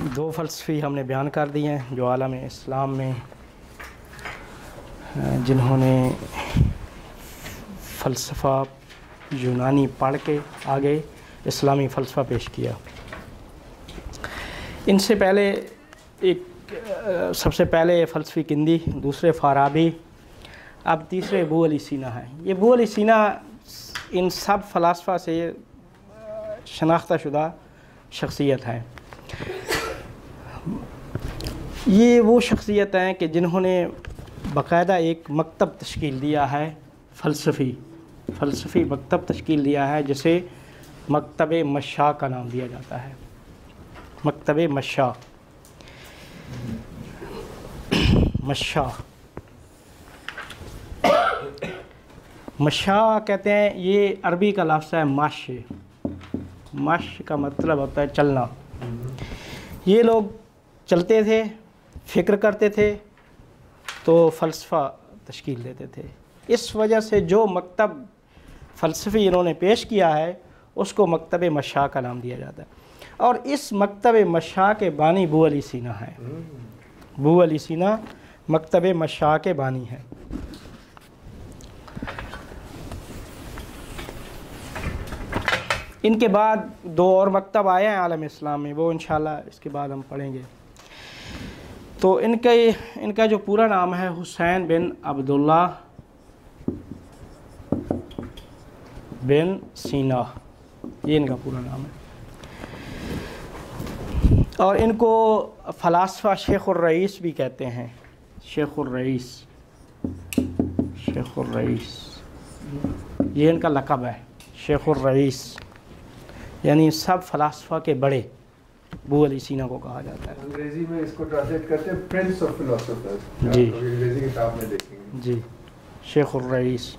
دو فلسفی ہم نے بیان کر دی ہیں جو عالم اسلام میں جنہوں نے فلسفہ یونانی پڑھ کے آگے اسلامی فلسفہ پیش کیا۔ ان سے پہلے سب سے پہلے فلسفی کندی، دوسرے فارابی، اب تیسرے ابو علی سینا ہیں۔ یہ ابو علی سینا ان سب فلاسفہ سے شناختہ شدہ شخصیت ہیں۔ یہ وہ شخصیت ہیں کہ جنہوں نے باقاعدہ ایک مکتب تشکیل دیا ہے، فلسفی مکتب تشکیل دیا ہے جسے مکتب مشاء کا نام دیا جاتا ہے۔ مکتب مشاء مشاء کہتے ہیں، یہ عربی کا لفظ ہے مش کا مطلب ہوتا ہے چلنا۔ یہ لوگ چلتے تھے، فکر کرتے تھے تو فلسفہ تشکیل دیتے تھے۔ اس وجہ سے جو مکتب فلسفی انہوں نے پیش کیا ہے اس کو مکتب مشاء کا نام دیا جاتا ہے، اور اس مکتب مشاء کے بانی ابو علی سینا ہے۔ ابو علی سینا مکتب مشاء کے بانی ہیں۔ ان کے بعد دو اور مکتب آئے ہیں عالم اسلام میں، وہ انشاءاللہ اس کے بعد ہم پڑھیں گے۔ تو ان کا جو پورا نام ہے حسین بن عبداللہ بن سینا، یہ ان کا پورا نام ہے۔ اور ان کو فلاسفہ شیخ الرئیس بھی کہتے ہیں۔ شیخ الرئیس یہ ان کا لقب ہے، شیخ الرئیس، یعنی سب فلاسفہ کے بڑے ابو علی سینا کو کہا جاتا ہے۔ انگریزی میں اس کو ٹرانسلیٹ کرتے ہیں پرنس آف فلاسفرز۔ جی انگریزی کتاب میں دیکھیں گے۔ جی، شیخ الرئیس۔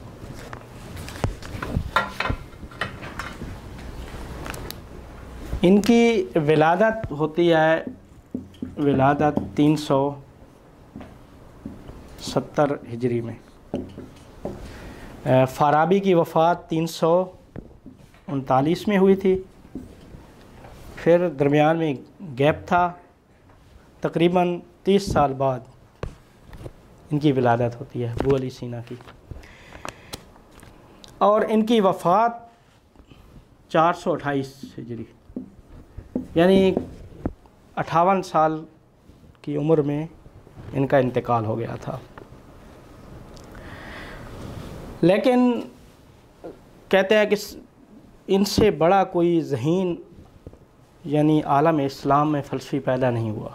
ان کی ولادت ہوتی ہے 370 ہجری میں۔ فارابی کی وفات 339 میں ہوئی تھی، پھر درمیان میں گیپ تھا، تقریباً 30 سال بعد ان کی ولادت ہوتی ہے ابو علی سینا کی، اور ان کی وفات 428 ہجری، یعنی 58 سال کی عمر میں ان کا انتقال ہو گیا تھا۔ لیکن کہتے ہیں کہ ان سے بڑا کوئی ذہین یعنی عالم اسلام میں فلسفی پیدا نہیں ہوا۔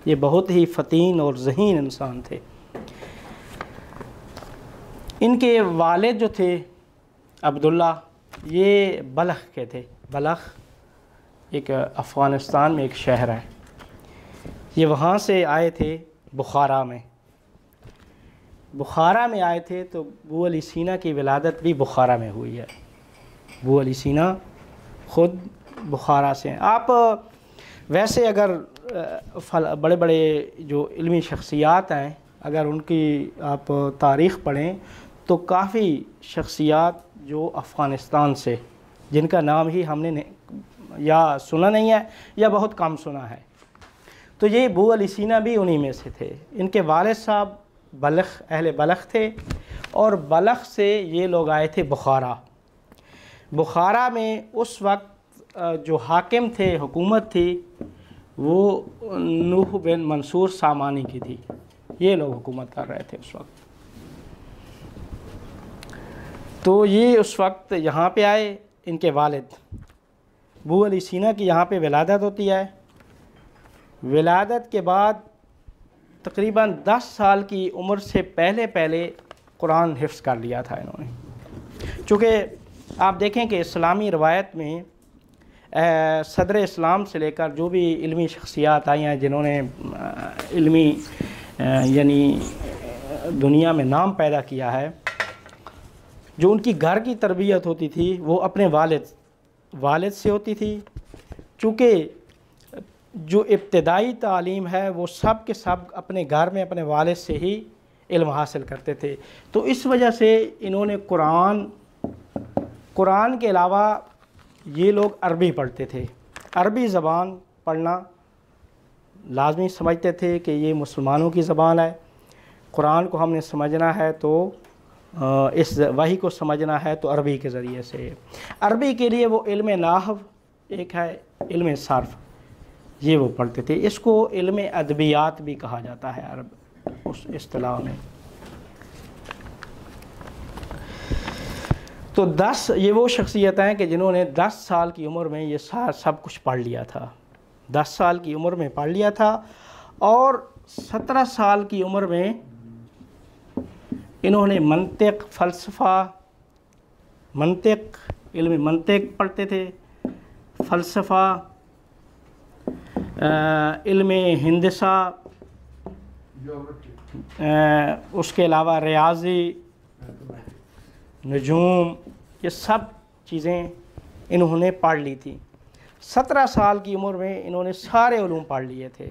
یہ بہت ہی فطین اور ذہین انسان تھے۔ ان کے والد جو تھے عبداللہ، یہ بلخ کے تھے۔ بلخ ایک افغانستان میں ایک شہر ہے، یہ وہاں سے آئے تھے بخارا میں آئے تھے، تو ابو علی سینا کی ولادت بھی بخارا میں ہوئی ہے۔ ابو علی سینا خود بخارا سے ہیں۔ آپ ویسے اگر بڑے بڑے جو علمی شخصیات ہیں، اگر ان کی آپ تاریخ پڑھیں تو کافی شخصیات جو افغانستان سے، جن کا نام ہی ہم نے یا سنا نہیں ہے یا بہت کم سنا ہے، تو یہ ابو علی سینا بھی انہی میں سے تھے۔ ان کے والد صاحب اہل بلخ تھے، اور بلخ سے یہ لوگ آئے تھے بخارا میں اس وقت جو حاکم تھے، حکومت تھی، وہ نوح بن منصور سامانی کی تھی۔ یہ لوگ حکومت کر رہے تھے اس وقت۔ تو یہ اس وقت یہاں پہ آئے، ان کے والد ابو علی سینا کی یہاں پہ ولادت ہوتی ہے۔ ولادت کے بعد تقریباً 10 سال کی عمر سے پہلے قرآن حفظ کر لیا تھا انہوں نے۔ چونکہ آپ دیکھیں کہ اسلامی روایت میں صدر اسلام سے لے کر جو بھی علمی شخصیات آئی ہیں جنہوں نے علمی یعنی دنیا میں نام پیدا کیا ہے، جو ان کی گھر کی تربیت ہوتی تھی وہ اپنے والد سے ہوتی تھی، چونکہ جو ابتدائی تعلیم ہے وہ سب کے سب اپنے گھر میں اپنے والد سے ہی علم حاصل کرتے تھے۔ تو اس وجہ سے انہوں نے قرآن کے علاوہ یہ لوگ عربی پڑھتے تھے۔ عربی زبان پڑھنا لازمی سمجھتے تھے کہ یہ مسلمانوں کی زبان ہے، قرآن کو ہم نے سمجھنا ہے تو اس وحی کو سمجھنا ہے تو عربی کے ذریعے سے۔ عربی کے لیے وہ علم نحو ایک ہے، علم صرف، یہ وہ پڑھتے تھے۔ اس کو علم ادبیات بھی کہا جاتا ہے عرب اس اصطلاح میں۔ تو یہ وہ شخصیتیں ہیں کہ جنہوں نے 10 سال کی عمر میں یہ سب کچھ پڑھ لیا تھا، 10 سال کی عمر میں پڑھ لیا تھا، اور 17 سال کی عمر میں انہوں نے منطق، فلسفہ، علم منطق پڑھتے تھے، فلسفہ، علم ہندسہ، اس کے علاوہ ریاضی، نجوم، یہ سب چیزیں انہوں نے پڑھ لی تھی۔ 17 سال کی عمر میں انہوں نے سارے علوم پڑھ لیے تھے۔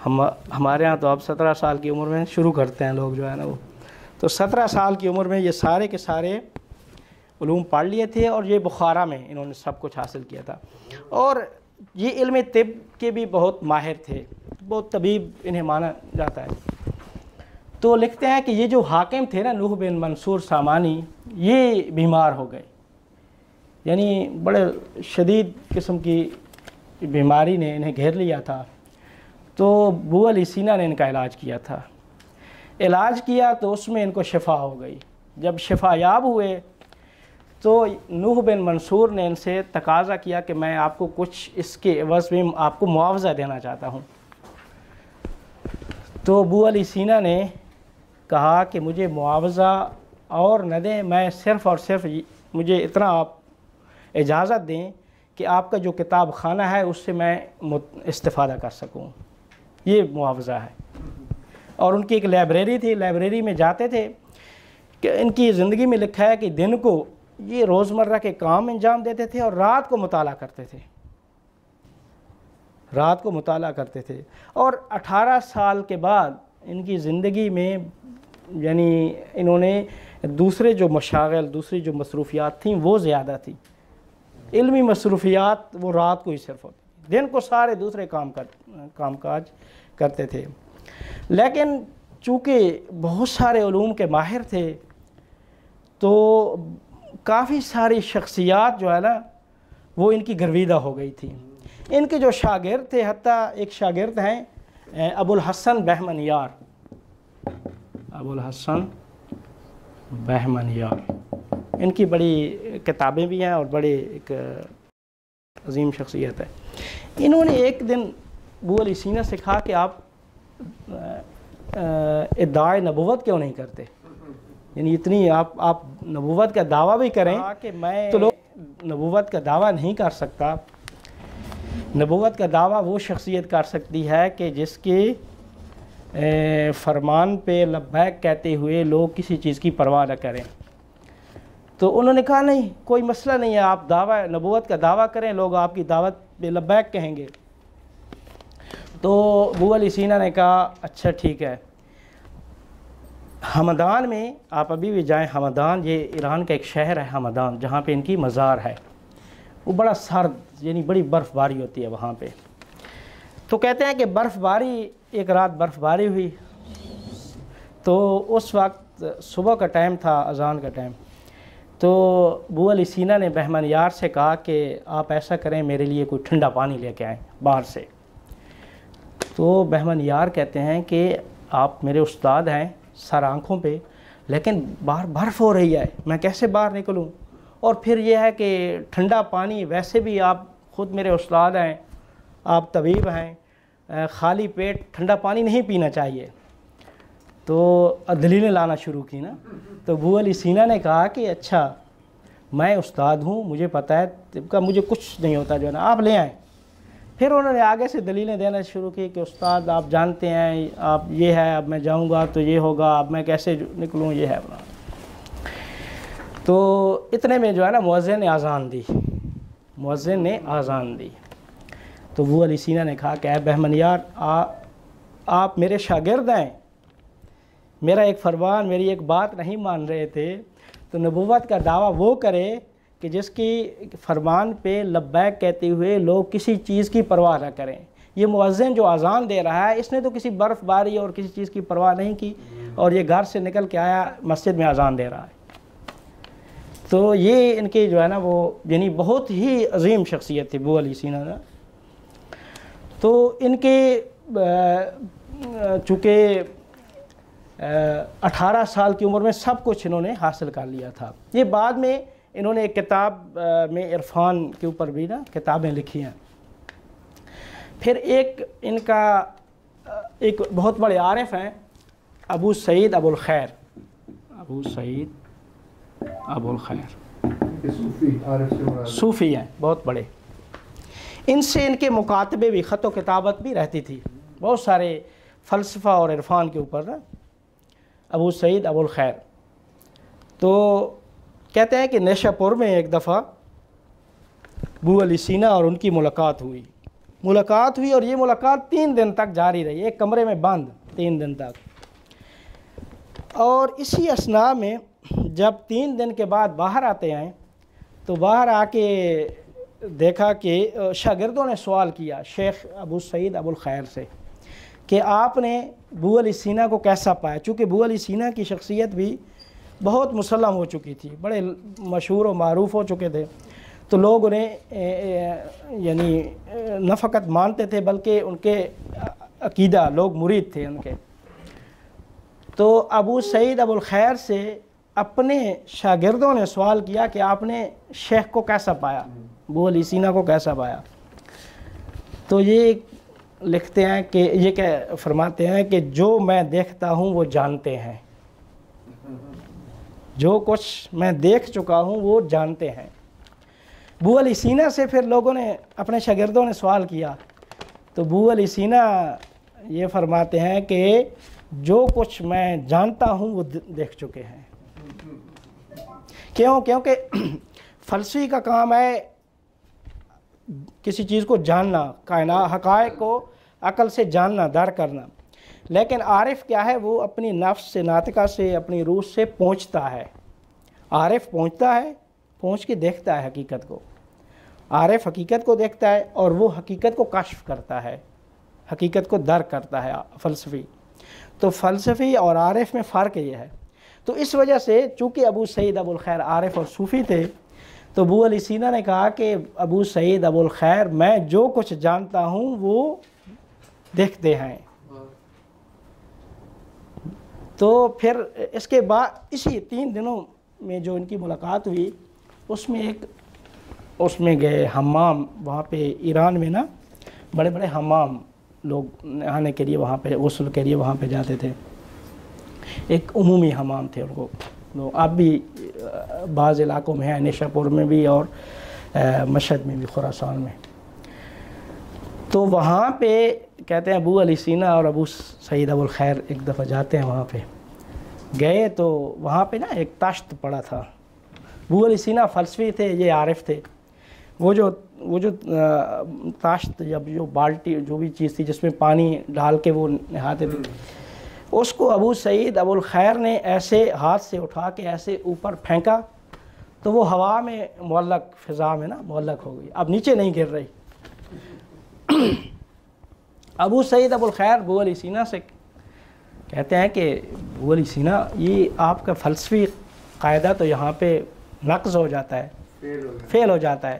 ہمارے ہاں تو اب 17 سال کی عمر میں شروع کرتے ہیں لوگ جو ہے نا وہ، تو 17 سال کی عمر میں یہ سارے کے سارے علوم پڑھ لیے تھے، اور یہ بخارا میں انہوں نے سب کچھ حاصل کیا تھا۔ اور یہ علم طب کے بھی بہت ماہر تھے، بہت طبیب انہیں مانا جاتا ہے۔ تو لکھتے ہیں کہ یہ جو حاکم تھے نا نوح بن منصور سامانی، یہ بیمار ہو گئے، یعنی بڑے شدید قسم کی بیماری نے انہیں گھیر لیا تھا۔ تو ابو علی سینا نے ان کا علاج کیا تھا، علاج کیا تو اس میں ان کو شفا ہو گئی۔ جب شفا یاب ہوئے تو نوح بن منصور نے ان سے تقاضا کیا کہ میں آپ کو کچھ اس کے عوض میں آپ کو معاوضہ دینا چاہتا ہوں۔ تو ابو علی سینا نے کہا کہ مجھے معاوضہ اور نہ دیں، میں صرف اور صرف مجھے اتنا آپ اجازت دیں کہ آپ کا جو کتاب خانہ ہے اس سے میں استفادہ کر سکوں، یہ معاوضہ ہے۔ اور ان کی ایک لائبریری تھی، لائبریری میں جاتے تھے کہ ان کی زندگی میں لکھا ہے کہ دن کو یہ روزمرہ کے کام انجام دیتے تھے اور رات کو مطالعہ کرتے تھے، رات کو مطالعہ کرتے تھے۔ اور 18 سال کے بعد ان کی زندگی میں یعنی انہوں نے دوسرے جو مشاغل، دوسری جو مصروفیات تھیں وہ زیادہ تھیں، علمی مصروفیات وہ رات کو ہی صرف ہوتی، دن کو سارے دوسرے کام کاج کرتے تھے۔ لیکن چونکہ بہت سارے علوم کے ماہر تھے تو کافی ساری شخصیات جو ہے نا وہ ان کی گرویدہ ہو گئی تھی۔ ان کے جو شاگرد تھے، حتیٰ ایک شاگرد ہیں ابو الحسن بہمنیار، ابو الحسن بہمنیار، ان کی بڑی کتابیں بھی ہیں اور بڑے ایک عظیم شخصیت ہے۔ انہوں نے ایک دن ابو علی سینا سے کہا کہ آپ ادعائے نبوت کیوں نہیں کرتے، یعنی اتنی آپ نبوت کا دعویٰ بھی کریں کہ میں تو لوگ نبوت کا دعویٰ نہیں کر سکتا۔ نبوت کا دعویٰ وہ شخصیت کر سکتی ہے کہ جس کے فرمان پہ لبیک کہتے ہوئے لوگ کسی چیز کی پرواہ نہ کریں۔ تو انہوں نے کہا نہیں، کوئی مسئلہ نہیں ہے، آپ نبوت کا دعویٰ کریں، لوگ آپ کی دعوت پہ لبیک کہیں گے۔ تو ابو علی سینا نے کہا اچھا ٹھیک ہے۔ ہمدان میں آپ ابھی بھی جائیں، ہمدان یہ ایران کا ایک شہر ہے ہمدان، جہاں پہ ان کی مزار ہے، وہ بڑا سرد یعنی بڑی برف باری ہوتی ہے وہاں پہ۔ تو کہتے ہیں کہ ایک رات برف باری ہوئی، تو اس وقت صبح کا ٹائم تھا، اذان کا ٹائم۔ تو ابو علی سینا نے بہمنیار سے کہا کہ آپ ایسا کریں، میرے لیے کوئی ٹھنڈا پانی لے کے آئیں باہر سے۔ تو بہمنیار کہتے ہیں کہ آپ میرے استاد ہیں سر آنکھوں پہ، لیکن باہر برف ہو رہی ہے، میں کیسے باہر نکلوں؟ اور پھر یہ ہے کہ ٹھنڈا پانی، ویسے بھی آپ خود میرے استاد ہیں، آپ طبیب ہیں، خالی پیٹ ٹھنڈا پانی نہیں پینا چاہیے۔ تو دلیلیں لانا شروع کی نا۔ تو ابو علی سینا نے کہا کہ اچھا میں استاد ہوں، مجھے پتہ ہے طب کا، مجھے کچھ نہیں ہوتا جو ہے نا، آپ لے آئیں۔ پھر انہوں نے آگے سے دلیلیں دینا شروع کی کہ استاد آپ جانتے ہیں، آپ یہ ہے، اب میں جاؤں گا تو یہ ہوگا، اب میں کیسے نکلوں، یہ ہے۔ تو اتنے میں جو ہے نا مؤذن نے آذان دی۔ تو ابو علی سینا نے کہا کہ اے بہمنیار، آپ میرے شاگرد ہیں، میرا ایک فرمان، میری ایک بات نہیں مان رہے تھے، تو نبوت کا دعویٰ وہ کرے کہ جس کی فرمان پہ لبیک کہتے ہوئے لوگ کسی چیز کی پرواہ نہ کریں. یہ مؤذن جو اذان دے رہا ہے اس نے تو کسی برف باری اور کسی چیز کی پرواہ نہیں کی اور یہ گھر سے نکل کے آیا مسجد میں اذان دے رہا ہے. تو یہ ان کی جو ہے نا وہ یعنی بہت ہی عظیم شخصیت تھی ابو علی سینا نا. تو ان کے چونکہ 18 سال کی عمر میں سب کچھ انہوں نے حاصل کر لیا تھا. یہ بعد میں انہوں نے ایک کتاب میں عرفان کے اوپر بھی نا کتابیں لکھی ہیں. پھر ایک ان کا ایک بہت بڑے عارف ہیں ابو سعید ابو الخیر. ابو سعید ابو الخیر صوفی ہیں بہت بڑے. ان سے ان کے مکاتبے بھی خط و کتابت بھی رہتی تھی بہت سارے فلسفہ اور عرفان کے اوپر نا. ابو سعید ابو الخیر تو کہتے ہیں کہ نیشا پور میں ایک دفعہ ابو علی سینا اور ان کی ملاقات ہوئی اور یہ ملاقات 3 دن تک جاری رہی, ایک کمرے میں بند 3 دن تک. اور اسی اثناء میں جب 3 دن کے بعد باہر آتے ہیں تو باہر آ کے دیکھا کہ شاگردوں نے سوال کیا شیخ ابو سعید ابو الخیر سے کہ آپ نے ابو علی سینا کو کیسا پایا, چونکہ ابو علی سینا کی شخصیت بھی بہت مسلم ہو چکی تھی, بڑے مشہور و معروف ہو چکے تھے. تو لوگ انہیں یعنی نہ فقط مانتے تھے بلکہ ان کے عقیدہ لوگ مرید تھے ان کے. تو ابو سعید ابو الخیر سے اپنے شاگردوں نے سوال کیا کہ آپ نے شیخ کو کیسا پایا, ابو علی سینا کو کیسا پایا. تو یہ لکھتے ہیں کہ یہ فرماتے ہیں کہ جو میں دیکھتا ہوں وہ جانتے ہیں, جو کچھ میں دیکھ چکا ہوں وہ جانتے ہیں. ابو علی سینا سے پھر لوگوں نے اپنے شاگردوں نے سوال کیا تو ابو علی سینا یہ فرماتے ہیں کہ جو کچھ میں جانتا ہوں وہ دیکھ چکے ہیں. کیونکہ فلسفی کا کام ہے کسی چیز کو جاننا, کائنات حقائق کو عقل سے جاننا, درک کرنا. لیکن عارف کیا ہے, وہ اپنی نفس سے ناطقہ سے اپنی روح سے پہنچتا ہے. عارف پہنچتا ہے, پہنچ کے دیکھتا ہے حقیقت کو. عارف حقیقت کو دیکھتا ہے اور وہ حقیقت کو کشف کرتا ہے, حقیقت کو درک کرتا ہے فلسفی. تو فلسفی اور عارف میں فرق یہ ہے. تو اس وجہ سے چونکہ ابو سعید ابو الخیر عارف اور صوفی تھے تو ابو علی سینا نے کہا کہ ابو سعید ابو الخیر میں جو کچھ جانتا ہوں وہ دیکھتے ہیں. تو پھر اس کے بعد اسی 3 دنوں میں جو ان کی ملاقات ہوئی اس میں گئے حمام. وہاں پہ ایران میں نا بڑے بڑے حمام لوگ نہانے کے لیے وہاں پہ غسل کے لیے وہاں پہ جاتے تھے. ایک عمومی حمام تھے ان کو. اب بھی بعض علاقوں میں ہیں, نیشا پور میں بھی اور مشہد میں بھی, خراسان میں. تو وہاں پہ کہتے ہیں ابو علی سینا اور ابو سعید ابو الخیر ایک دفعہ جاتے ہیں, وہاں پہ گئے تو وہاں پہ نا ایک تاشت پڑا تھا. ابو علی سینا فلسفی تھے, یہ عارف تھے. وہ جو تاشت یا جو بالٹی جو بھی چیز تھی جس میں پانی ڈال کے وہ نہاتے تھے, اس کو ابو سعید ابو الخیر نے ایسے ہاتھ سے اٹھا کے ایسے اوپر پھینکا تو وہ ہوا میں معلق, فضا میں نا معلق ہو گئی, اب نیچے نہیں گر رہی. ابو سعید ابو الخیر ابو علی سینا سے کہتے ہیں کہ ابو علی سینا یہ آپ کا فلسفی قاعدہ تو یہاں پہ نقض ہو جاتا ہے, فیل ہو جاتا ہے.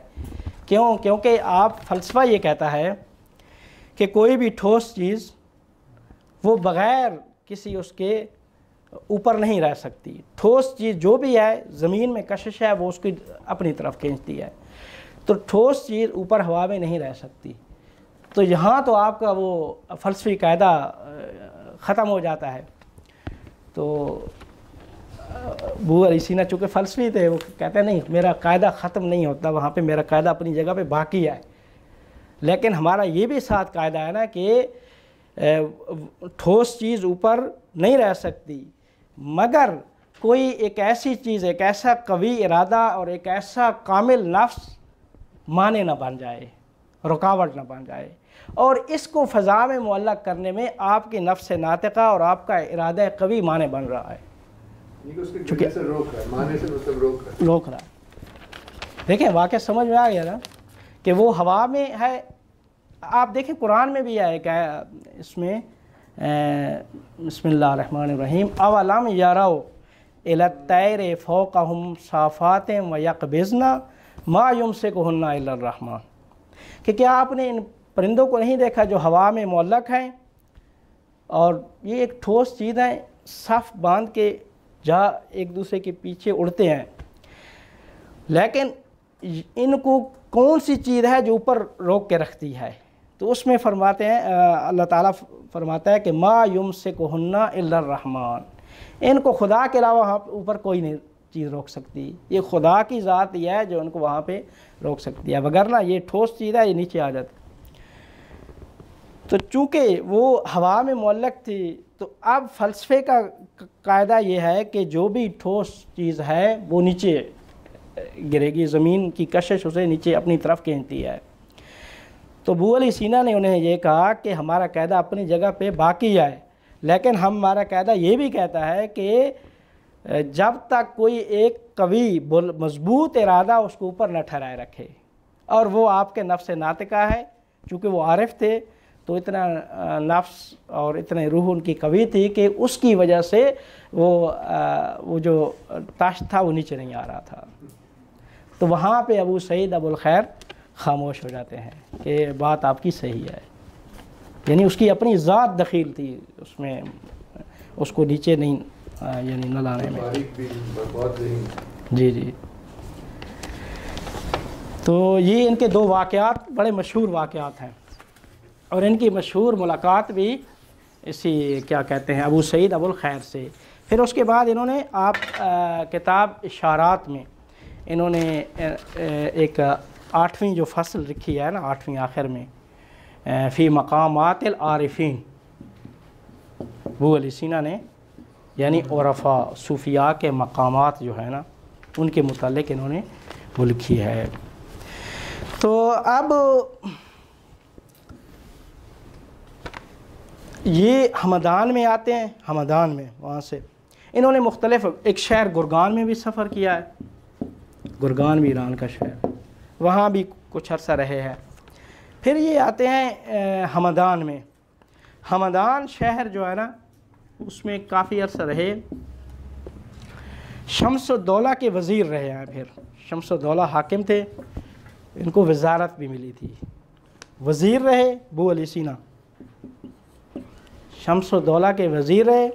کیونکہ آپ فلسفہ یہ کہتا ہے کہ کوئی بھی ٹھوس چیز وہ بغیر کسی اس کے اوپر نہیں رہ سکتی. ٹھوس چیز جو بھی ہے زمین میں کشش ہے وہ اس کی اپنی طرف کھینچتی ہے, تو ٹھوس چیز اوپر ہوا میں نہیں رہ سکتی. تو یہاں تو آپ کا وہ فلسفی قاعدہ ختم ہو جاتا ہے. تو ابو علی سینا چونکہ فلسفی تھے وہ کہتے ہیں نہیں میرا قاعدہ ختم نہیں ہوتا, وہاں پہ میرا قاعدہ اپنی جگہ پہ باقی ہے. لیکن ہمارا یہ بھی ساتھ قاعدہ ہے نا کہ ٹھوس چیز اوپر نہیں رہ سکتی مگر کوئی ایک ایسی چیز, ایک ایسا قوی ارادہ اور ایک ایسا کامل نفس مانع نہ بن جائے, رکاوٹ نہ بن جائے. اور اس کو فضا میں معلق کرنے میں آپ کے نفس ناطقہ اور آپ کا ارادہ قوی مانع بن رہا ہے, روک رہا ہے. دیکھیں واقعہ سمجھ میں آ گیا نا کہ وہ ہوا میں ہے. آپ دیکھیں قرآن میں بھی ہے کہ اس میں بسم اللہ الرحمن الرحیم اولم یروا الی الطیر فوقہم صافات ویقبضن ما یمسکہن الا الرحمن، کہ کیا آپ نے ان پرندوں کو نہیں دیکھا جو ہوا میں معلق ہیں اور یہ ایک ٹھوس چیز ہیں، صف باندھ کے جہاں ایک دوسرے کے پیچھے اڑتے ہیں، لیکن ان کو کون سی چیز ہے جو اوپر روک کے رکھتی ہے؟ تو اس میں فرماتے ہیں اللہ تعالیٰ فرماتا ہے کہ ما یمسکہن الا الرحمن، ان کو خدا کے علاوہ وہاں اوپر کوئی نہیں چیز روک سکتی. یہ خدا کی ذات ہی ہے جو ان کو وہاں پہ روک سکتی ہے، وگرنہ یہ ٹھوس چیز ہے، یہ نیچے آ جاتی. تو چونکہ وہ ہوا میں معلق تھی تو اب فلسفے کا قاعدہ یہ ہے کہ جو بھی ٹھوس چیز ہے وہ نیچے گرے گی، زمین کی کشش اسے نیچے اپنی طرف کھینچتی ہے. تو ابو علی سینا نے انہیں یہ کہا کہ ہمارا قاعدہ اپنی جگہ پہ باقی ہے، لیکن ہمارا قاعدہ یہ بھی کہتا ہے کہ جب تک کوئی ایک قوی مضبوط ارادہ اس کو اوپر نہ ٹھہرائے رکھے، اور وہ آپ کے نفس ناطقہ ہے. چونکہ وہ عارف تھے تو اتنا نفس اور اتنے روح ان کی قوی تھی کہ اس کی وجہ سے وہ جو تاشت تھا وہ نیچے نہیں آ رہا تھا. تو وہاں پہ ابو سعید ابو الخیر خاموش ہو جاتے ہیں کہ بات آپ کی صحیح ہے، یعنی اس کی اپنی ذات دخیل تھی اس میں، اس کو نیچے نہیں یعنی نہ لانے میں. جی. تو یہ ان کے دو واقعات بڑے مشہور واقعات ہیں، اور ان کی مشہور ملاقات بھی اسی کیا کہتے ہیں ابو سعید ابو الخیر سے. پھر اس کے بعد انہوں نے آپ کتاب اشارات میں انہوں نے ایک 8ویں جو فصل لکھی ہے نا، 8ویں آخر میں فی مقامات العارفین، ابو علی سینا نے یعنی عرفاء صوفیاء کے مقامات جو ہے نا ان کے متعلق انہوں نے وہ لکھی ہے. تو اب یہ ہمدان میں آتے ہیں. ہمدان میں وہاں سے انہوں نے مختلف ایک شہر گرگان میں بھی سفر کیا ہے، گرگان بھی ایران کا شہر، وہاں بھی کچھ عرصہ رہے ہیں. پھر یہ آتے ہیں ہمدان میں. ہمدان شہر جو ہے نا اس میں کافی عرصہ رہے. شمس الدولہ کے وزیر رہے ہیں. پھر شمس الدولہ حاکم تھے، ان کو وزارت بھی ملی تھی، وزیر رہے ابو علی سینا، شمس الدولہ کے وزیر رہے.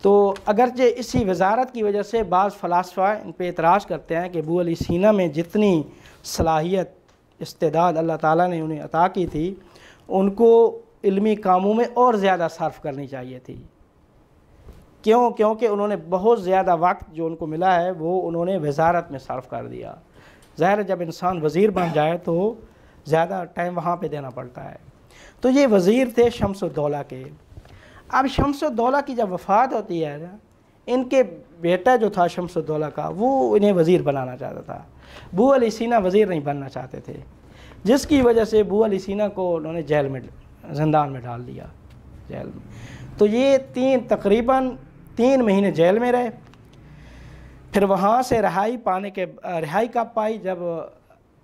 تو اگرچہ اسی وزارت کی وجہ سے بعض فلاسفہ ان پہ اعتراض کرتے ہیں کہ ابو علی سینا میں جتنی صلاحیت استعداد اللہ تعالیٰ نے انہیں عطا کی تھی ان کو علمی کاموں میں اور زیادہ صرف کرنی چاہیے تھی. کیونکہ انہوں نے بہت زیادہ وقت جو ان کو ملا ہے وہ انہوں نے وزارت میں صرف کر دیا. ظاہر ہے جب انسان وزیر بن جائے تو زیادہ ٹائم وہاں پہ دینا پڑتا ہے. تو یہ وزیر تھے شمس الدولہ کے. اب شمس الدولہ کی جب وفات ہوتی ہے نا، ان کے بیٹا جو تھا شمس الدولہ کا وہ انہیں وزیر بنانا چاہتا تھا. ابو علی سینا وزیر نہیں بننا چاہتے تھے، جس کی وجہ سے ابو علی سینا کو انہوں نے جیل میں زندان میں ڈال دیا، جیل میں. تو یہ تقریباً 3 مہینے جیل میں رہے. پھر وہاں سے رہائی کب پائی؟ جب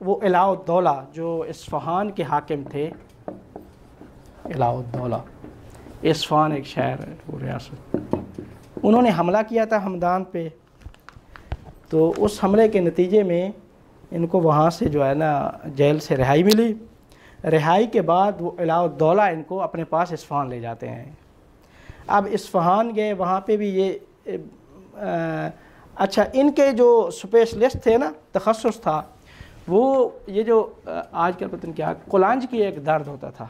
وہ علاء الدولہ جو اصفہان کے حاکم تھے، علاء الدولہ، اصفہان ایک شہر ہے وہ ریاست، انہوں نے حملہ کیا تھا ہمدان پہ. تو اس حملے کے نتیجے میں ان کو وہاں سے جو ہے نا جیل سے رہائی ملی. رہائی کے بعد وہ علاء الدولہ ان کو اپنے پاس اصفہان لے جاتے ہیں. اب اصفہان گئے، وہاں پہ بھی یہ اچھا ان کے جو اسپیشلسٹ تھے نا، تخصص تھا وہ یہ جو آج کل پتہ نہیں کیا قولانج کی ایک درد ہوتا تھا،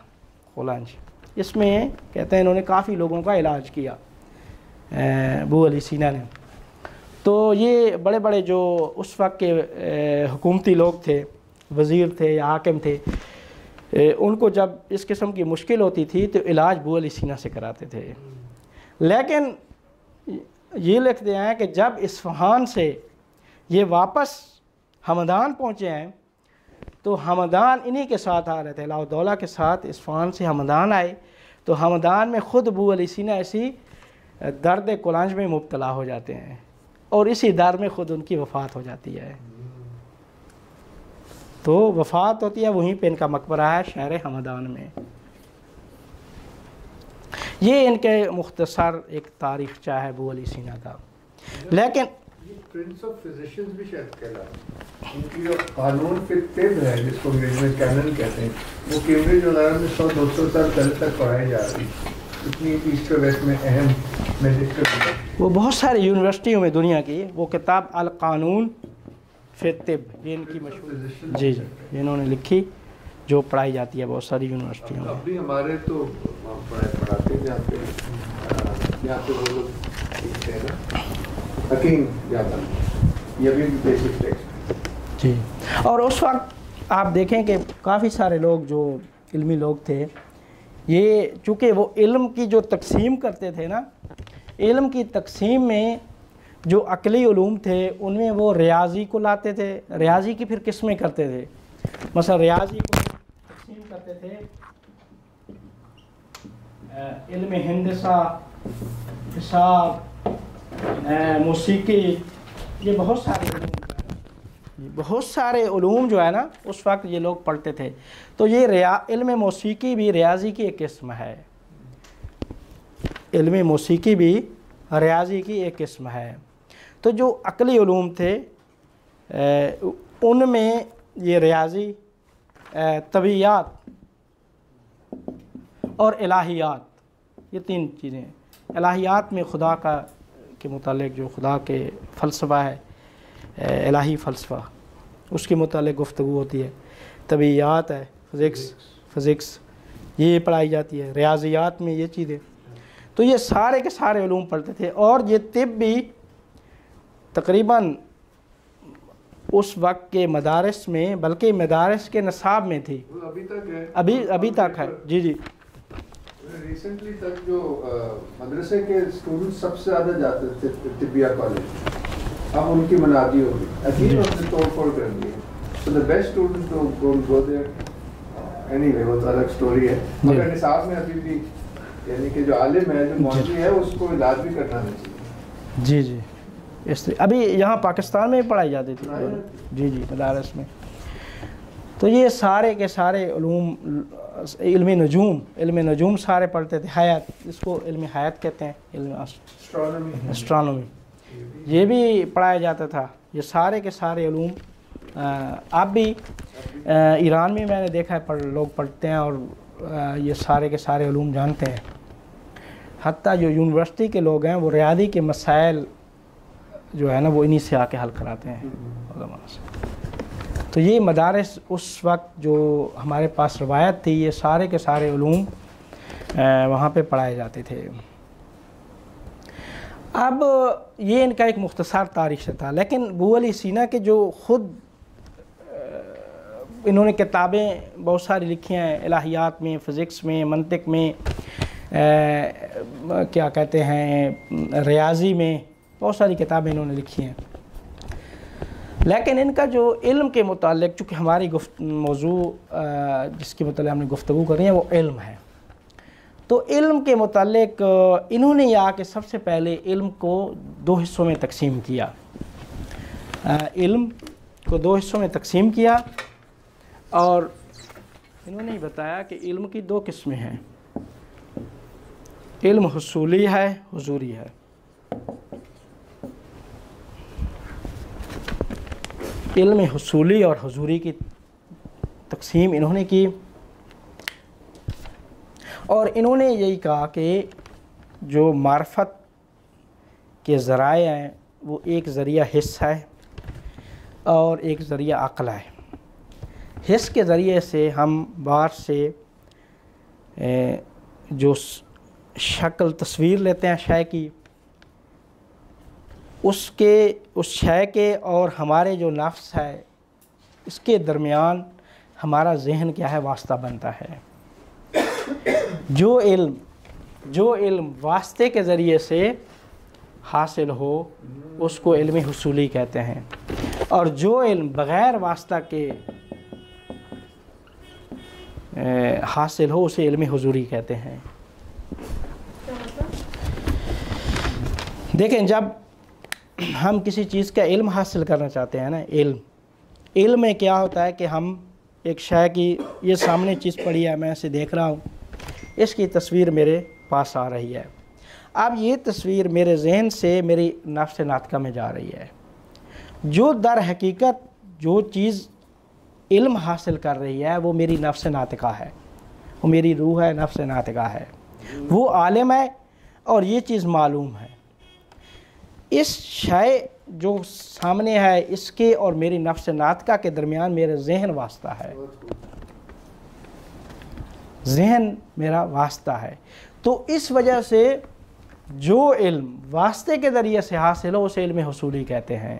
قولانج، اس میں کہتے ہیں انہوں نے کافی لوگوں کا علاج کیا ابو علی سینا نے. تو یہ بڑے بڑے جو اس وقت کے حکومتی لوگ تھے، وزیر تھے یا حاکم تھے، ان کو جب اس قسم کی مشکل ہوتی تھی تو علاج ابو علی سینا سے کراتے تھے. لیکن یہ لکھتے ہیں کہ جب اصفہان سے یہ واپس ہمدان پہنچے ہیں تو ہمدان انہی کے ساتھ آ رہے تھے، علاء الدولہ کے ساتھ اصفہان سے ہمدان آئے. تو ہمدان میں خود ابو علی سینا ایسی درد قولانج میں مبتلا ہو جاتے ہیں اور اسی دار میں خود ان کی وفات ہو جاتی ہے. تو وفات ہوتی ہے وہیں پہ ان کا مقبرہ ہے شہر ہمدان میں. یہ ان کے مختصر ایک تاریخچہ ہے ابو علی سینا کا. لیکن پرنس آف فزیشنز بھی شاید کہلاتا ہے. ان کی جو قانون فی الطب ہے جس کو انگریزی میں کینن کہتے ہیں وہ کیمبرج وغیرہ میں 100-200 سال پہلے تک پڑھائی جا رہی ہے. اتنی ایسٹ و ویسٹ میں اہم میڈیکل وہ بہت ساری یونیورسٹیوں میں دنیا کی وہ کتاب القانون فی الطب یہ ان کی مشہور جی انہوں نے لکھی جو پڑھائی جاتی ہے بہت ساری یونیورسٹیوں میں. ابھی ہمارے تو پڑھاتے ہیں جہاں پہ وہ لوگ سیکھتے ہیں نا حکیم زیادہ یہ بھی بیسک ٹیکسٹ جی. اور اس وقت آپ دیکھیں کہ کافی سارے لوگ جو علمی لوگ تھے یہ چونکہ وہ علم کی جو تقسیم کرتے تھے نا علم کی تقسیم میں جو عقلی علوم تھے ان میں وہ ریاضی کو لاتے تھے. ریاضی کی پھر قسمیں کرتے تھے. مثلا ریاضی کو تقسیم کرتے تھے علم ہندسہ حساب موسیقی یہ بہت سارے علوم جو ہے نا اس وقت یہ لوگ پڑھتے تھے. تو یہ علم موسیقی بھی ریاضی کی ایک قسم ہے. علم موسیقی بھی ریاضی کی ایک قسم ہے. تو جو عقلی علوم تھے ان میں یہ ریاضی طبیعیات اور الہیات یہ 3 چیزیں. الہیات میں خدا کے متعلق جو خدا کے فلسفہ ہے الہی فلسفہ اس کے متعلق گفتگو ہوتی ہے. طبیعیات ہے فزکس یہ پڑھائی جاتی ہے. ریاضیات میں یہ چیزیں. تو یہ سارے کے سارے علوم پڑھتے تھے. اور یہ طب بھی تقریباً اس وقت کے مدارس میں بلکہ مدارس کے نصاب میں تھی. ابھی تک ہے. جی ریسنٹلی تک جو مدرسے کے اسٹوڈنٹ سب سے زیادہ جاتے تھے طبیہ کالج اب ان کی منادی ہوگی عجیب اس نے توڑ پھوڑ کر دی ہے. So the best students don't go there. Anyway وہ تو الگ سٹوری ہے. مگر نصاب میں ابھی بھی یعنی کہ جو عالم ہے جو مولوی ہے اس کو علاج بھی کرنا نہیں چاہیے. جی اس طرح ابھی یہاں پاکستان میں پڑھائی جاتی تھی جی مدارس میں. تو یہ سارے کے سارے علوم علم نجوم سارے پڑھتے تھے. حیات اس کو علم حیات کہتے ہیں. علم اسٹرانومی یہ بھی پڑھایا جاتا تھا. یہ سارے کے سارے علوم اب بھی ایران میں نے دیکھا ہے لوگ پڑھتے ہیں اور یہ سارے کے سارے علوم جانتے ہیں. حتیٰ جو یونیورسٹی کے لوگ ہیں وہ ریاضی کے مسائل جو ہے نا وہ انہی سے آ کے حل کراتے ہیں علماء سے. تو یہ مدارس اس وقت جو ہمارے پاس روایت تھی یہ سارے کے سارے علوم وہاں پہ پڑھائے جاتے تھے. اب یہ ان کا ایک مختصر تاریخ تھا. لیکن ابو علی سینا کے جو خود انہوں نے کتابیں بہت ساری لکھی ہیں الہیات میں فزکس میں منطق میں کیا کہتے ہیں ریاضی میں بہت ساری کتابیں انہوں نے لکھی ہیں. لیکن ان کا جو علم کے متعلق چونکہ ہماری موضوع جس کے متعلق ہم نے گفتگو کر رہی ہے وہ علم ہے. تو علم کے متعلق انہوں نے یہ آ کے سب سے پہلے علم کو 2 حصوں میں تقسیم کیا. علم کو 2 حصوں میں تقسیم کیا اور انہوں نے بتایا کہ علم کی 2 قسمیں ہیں. علم حصولی ہے حضوری ہے. علم حصولی اور حضوری کی تقسیم انہوں نے کی اور انہوں نے یہی کہا کہ جو معرفت کے ذرائع ہیں وہ ایک ذریعہ حس ہے اور ایک ذریعہ عقل ہے. حس کے ذریعے سے ہم باہر سے جو شکل تصویر لیتے ہیں شے کی اس شے کے اور ہمارے جو نفس ہے اس کے درمیان ہمارا ذہن کیا ہے واسطہ بنتا ہے. جو علم واسطے کے ذریعے سے حاصل ہو اس کو علم حصولی کہتے ہیں اور جو علم بغیر واسطہ کے حاصل ہو اسے علم حضوری کہتے ہیں. دیکھیں جب ہم کسی چیز کا علم حاصل کرنا چاہتے ہیں نا علم میں کیا ہوتا ہے کہ ہم ایک شے کی، یہ سامنے چیز پڑی ہے، میں اسے دیکھ رہا ہوں، اس کی تصویر میرے پاس آ رہی ہے، اب یہ تصویر میرے ذہن سے میری نفس ناطقہ میں جا رہی ہے، جو در حقیقت جو چیز علم حاصل کر رہی ہے وہ میری نفس ناطقہ ہے، وہ میری روح ہے، نفس ناطقہ ہے، وہ عالم ہے اور یہ چیز معلوم ہے۔ اس شے جو سامنے ہے اس کے اور میری نفس ناطقہ کے درمیان میرے ذہن واسطہ ہے، ذہن میرا واسطہ ہے۔ تو اس وجہ سے جو علم واسطے کے ذریعے سے حاصل ہو اسے علم حصولی کہتے ہیں،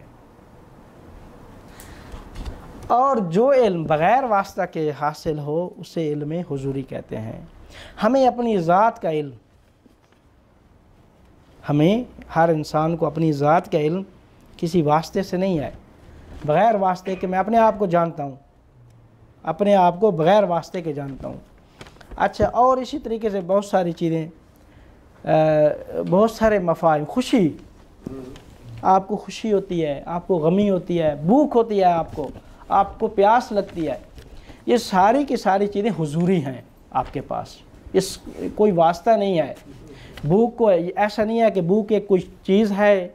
اور جو علم بغیر واسطہ کے حاصل ہو اسے علم حضوری کہتے ہیں۔ ہمیں اپنی ذات کا علم، ہمیں ہر انسان کو اپنی ذات کا علم کسی واسطے سے نہیں ہے، بغیر واسطے کے میں اپنے آپ کو جانتا ہوں، اپنے آپ کو بغیر واسطے کے جانتا ہوں۔ اچھا، اور اسی طریقے سے بہت ساری چیزیں، بہت سارے مفاہیم، خوشی، آپ کو خوشی ہوتی ہے، آپ کو غمی ہوتی ہے، بھوک ہوتی ہے، آپ کو پیاس لگتی ہے، یہ ساری کی ساری چیزیں حضوری ہیں آپ کے پاس، اس کوئی واسطہ نہیں ہے۔ بھوک کو ایسا نہیں ہے کہ بھوک ایک کوئی چیز ہے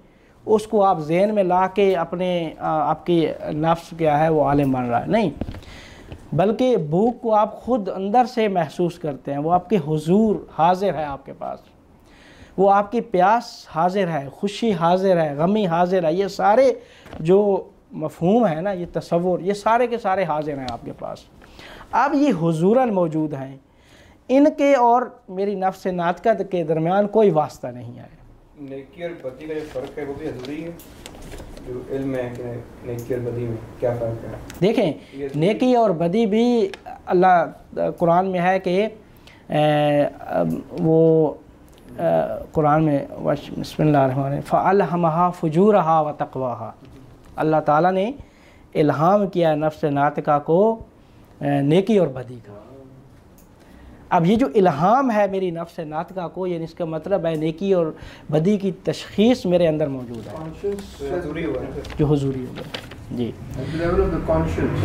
اس کو آپ ذہن میں لا کے آپ کی نفس کیا ہے وہ عالم بن رہا ہے، نہیں، بلکہ بھوک کو آپ خود اندر سے محسوس کرتے ہیں، وہ آپ کے حضور حاضر ہے آپ کے پاس، وہ آپ کی پیاس حاضر ہے، خوشی حاضر ہے، غمی حاضر ہے، یہ سارے جو مفہوم ہے نا، یہ تصور، یہ سارے کے سارے حاضر ہیں آپ کے پاس۔ اب یہ حضوراً موجود ہیں، ان کے اور میری نفس ناطقہ کے درمیان کوئی واسطہ نہیں ہے۔ نیکی اور بدی کا جو فرق ہے وہ بھی حضوری ہے، جو علم ہے کہ نیکی اور بدی میں کیا فرق ہے؟ دیکھیں، نیکی اور بدی بھی اللہ قرآن میں ہے کہ وہ قرآن میں بسم اللہ الرحمن الرحیم فَأَلْهَمَهَا فُجُورَهَا وَتَقْوَاهَا، اللہ تعالیٰ نے الہام کیا نفس ناطقہ کو نیکی اور بدی کا۔ اب یہ جو الہام ہے میری نفس ناطقہ کو، یعنی اس کا مطلب ہے نیکی اور بدی کی تشخیص میرے اندر موجود ہے، جو حضوری ہوگا۔ جی، لیول آف دا کانشنس،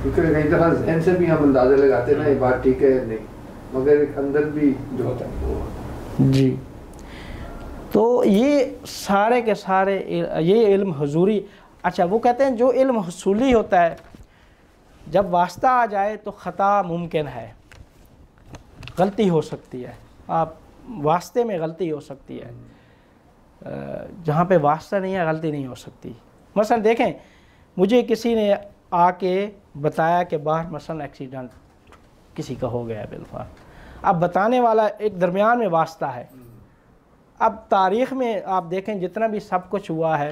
کیونکہ کئی طرح ذہن سے بھی ہم اندازہ لگاتے ہیں نا یہ بات ٹھیک ہے نہیں، مگر ایک اندر بھی جو ہوتا ہے۔ جی، تو یہ سارے کے سارے یہ علم حضوری۔ اچھا، وہ کہتے ہیں جو علم حصولی ہوتا ہے جب واسطہ آ جائے تو خطا ممکن ہے، غلطی ہو سکتی ہے، آپ واسطے میں غلطی ہو سکتی ہے، جہاں پہ واسطہ نہیں ہے غلطی نہیں ہو سکتی۔ مثلا دیکھیں، مجھے کسی نے آ کے بتایا کہ باہر مثلا ایکسیڈنٹ کسی کا ہو گیا ہے بالفعل، اب بتانے والا ایک درمیان میں واسطہ ہے۔ اب تاریخ میں آپ دیکھیں جتنا بھی سب کچھ ہوا ہے،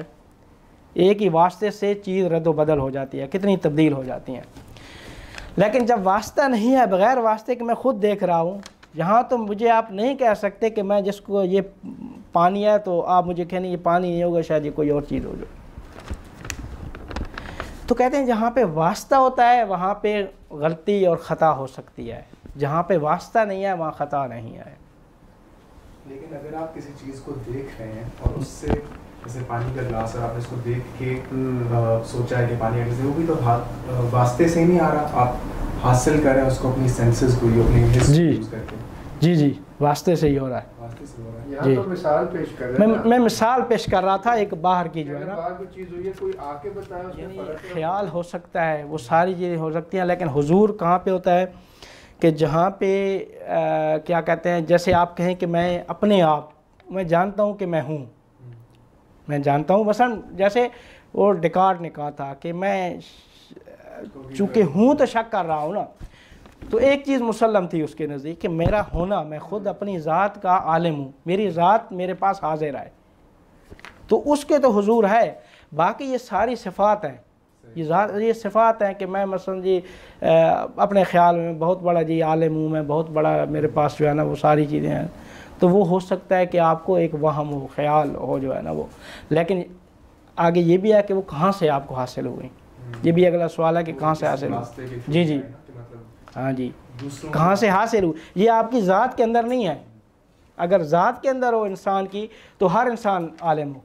ایک ہی واسطے سے چیز رد و بدل ہو جاتی ہے، کتنی تبدیل ہو جاتی ہیں، لیکن جب واسطہ نہیں ہے، بغیر واسطے کہ میں خود دیکھ رہا ہوں، یہاں تو مجھے آپ نہیں کہہ سکتے کہ میں جس کو یہ پانی ہے تو آپ مجھے کہنے یہ پانی نہیں ہوگا، شاید یہ کوئی اور چیز ہو جائے۔ تو کہتے ہیں جہاں پہ واسطہ ہوتا ہے وہاں پہ غلطی اور خطا ہو سکتی ہے، جہاں پہ واسطہ نہیں ہے وہاں خطا نہیں ہے۔ لیکن اگر آپ کسی چیز کو دیکھ رہے ہیں اور اس سے جیسے پانی کا گلاس اور آپ نے اس کو دیکھ کے سوچا ہے کہ پانی ہے، وہ بھی تو واسطے سے ہی نہیں آ رہا، آپ حاصل کر رہے ہیں اس کو اپنی سینسز کو، اپنی حس کو یوز کر کے۔ جی جی، واسطے سے ہی ہو رہا ہے، واسطے سے ہو رہا ہے۔ یہاں تو مثال پیش کر رہے ہیں، میں مثال پیش کر رہا تھا ایک باہر کی جو ہے نا، باہر کی چیز ہوئی ہے، کوئی آ کے بتایا اس میں فرق ہے، خیال ہو سکتا ہے، وہ ساری چیزیں ہو سکتی ہیں، لیکن حضور کہاں پہ ہوتا ہے کہ جہاں پہ کیا کہتے ہیں، جیسے آپ کہیں کہ میں اپنے آپ میں جانتا ہوں کہ میں ہوں، میں جانتا ہوں، مثلا جیسے وہ ڈیکارٹ نے کہا تھا کہ میں چونکہ ہوں تو شک کر رہا ہوں نا، تو ایک چیز مسلم تھی اس کے نزدیک کہ میرا ہونا، میں خود اپنی ذات کا عالم ہوں، میری ذات میرے پاس حاضر ہے، تو اس کے تو حضور ہے۔ باقی یہ ساری صفات ہیں، یہ صفات ہیں کہ میں مثلا جی اپنے خیال میں بہت بڑا جی عالم ہوں، میں بہت بڑا میرے پاس جو ہے نا وہ ساری چیزیں ہیں، تو وہ ہو سکتا ہے کہ آپ کو ایک وہم ہو، خیال ہو جو ہے نا وہ، لیکن آگے یہ بھی ہے کہ وہ کہاں سے آپ کو حاصل ہوئی، یہ بھی اگلا سوال ہے کہ کہاں سے حاصل ہوئی۔ جی جی، ہاں جی، کہاں سے حاصل ہوئی، یہ آپ کی ذات کے اندر نہیں ہے۔ اگر ذات کے اندر ہو انسان کی تو ہر انسان عالم ہو،